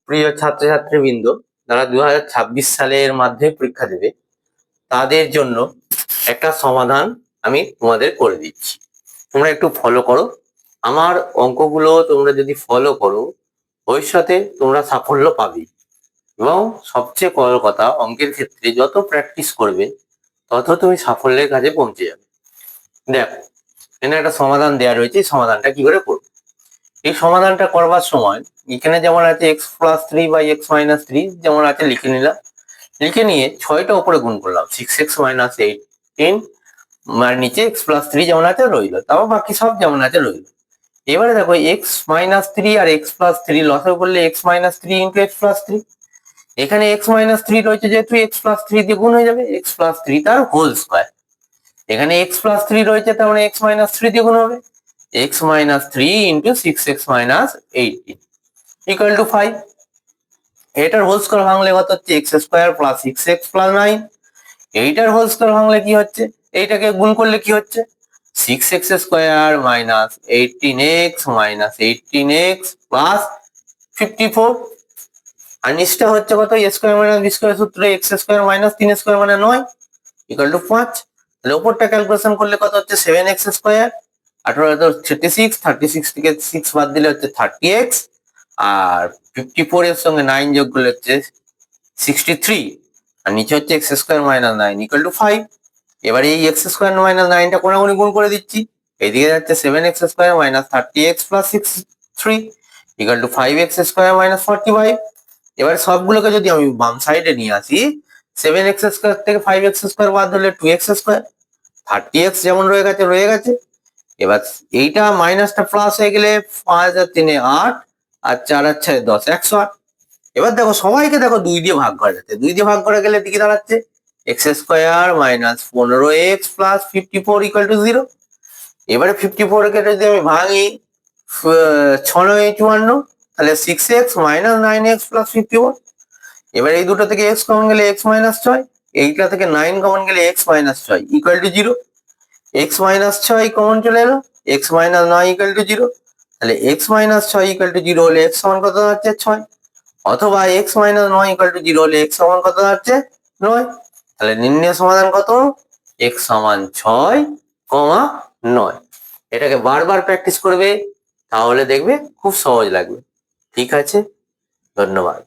প্রিয় ছাত্রছাত্রীবৃন্দ, যারা 2026 সালের মাধ্যমিক পরীক্ষা দেবে তাদের জন্য একটা সমাধান আমি তোমাদের করে দিচ্ছি। তোমরা একটু ফলো করো। আমার অঙ্কগুলো তোমরা যদি ফলো করো, ভবিষ্যতে তোমরা সাফল্য পাবে। এবং সবচেয়ে বড় কথা, অঙ্কের ক্ষেত্রে যত প্র্যাকটিস করবে তত তুমি সাফল্যের কাছে পৌঁছে যাবে। দেখো, এখানে একটা সমাধান দেওয়া রয়েছে। এই সমাধানটা কি করে করবে? এই সমাধানটা করবার সময় এখানে যেমন আছে x+3 বাই x-3 যেমন আছে লিখে নিলাম। লিখে নিয়ে 6টা উপরে গুণ করলাম, 6x - 18, আর নিচে x+3 যেমন আছে রইল, তারপর বাকি সব যেমন আছে রইল। এবারে দেখো x-3 আর x+3 লসাগু করলে x-3 ইন্টু x+3। এখানে x-3 রয়েছে, যেহেতু x+3 দিয়ে গুণ হয়ে যাবে, x+3 তার হোল স্কয়ার। এখানে x+3 রয়েছে, তার মানে x-3 দিয়ে গুণ হবে, x-3 into 6x - 18 equal to 5। এটার হোল স্কয়ার ভাঙলে কত হচ্ছে? x square plus 6x plus 9। এইটার হোল স্কয়ার ভাঙলে কি হচ্ছে? এইটাকে গুণ করলে কি হচ্ছে? 6x square minus 18x minus 18x plus 54। আর নিচটা হচ্ছে কত? a square minus b square সূত্রে x স্কয়ার মাইনাস 3 স্কয়ার মানে 9 ইকুয়াল টু 5। তাহলে উপরটা ক্যালকুলেশন করলে কত হচ্ছে? 7x স্কয়ার, 18 36, 36 থেকে 6 বাদ দিলে হচ্ছে 30x, আর 54 এর সঙ্গে 9 যোগ করলে হচ্ছে 63, আর নিচে হচ্ছে x square minus 9 equal to 5। এবার এই x স্কয়ার মাইনাস 9টা কোনাগুনি গুণ করে দিচ্ছি। এইদিকে যাচ্ছে 7x square minus 30x plus 63 equal to 5x square minus 45। এবার সবগুলোকে যদি আমি বাম সাইডে নিয়ে আসি, 7x স্কয়ার থেকে 5x স্কয়ার বাদ দিলে 2x স্কয়ার, 30x যেমন রয়ে গেছে। এবার এইটা মাইনাসটা প্লাস হয়ে গেলে 5 আর 3 8, আর 4 আর 6 10, 108। এবার দেখো, সবাইকে দেখো 2 দিয়ে ভাগ করা যাচ্ছে। 2 দিয়ে ভাগ করে গেলে দিকে দাঁড়াচ্ছে x square minus 15x plus 54 equal to 0। এবারে 54 কে যদি আমি ভাঙি, 6 9 54, তাহলে 6x মাইনাস 9x প্লাস 54। এবার এই দুটো থেকে x কমন গেলে x মাইনাস 6, এইটা থেকে 9 কমন গেলে x minus 6 equal to 0। x minus 6 common চলে এলো, x মাইনাস 9 ইকুয়াল টু 0। তাহলে x মাইনাস 6 ইকুয়াল টু 0 হলে x সমান কত হচ্ছে? 6। অথবা x মাইনাস 9 ইকুয়াল টু 0 হলে x সমান কত হচ্ছে? 9। তাহলে নির্ণয় সমাধান কত? x সমান 6, 9। এটাকে বারবার প্র্যাকটিস করবে, তাহলে দেখবে খুব সহজ লাগবে। ঠিক আছে, ধন্যবাদ।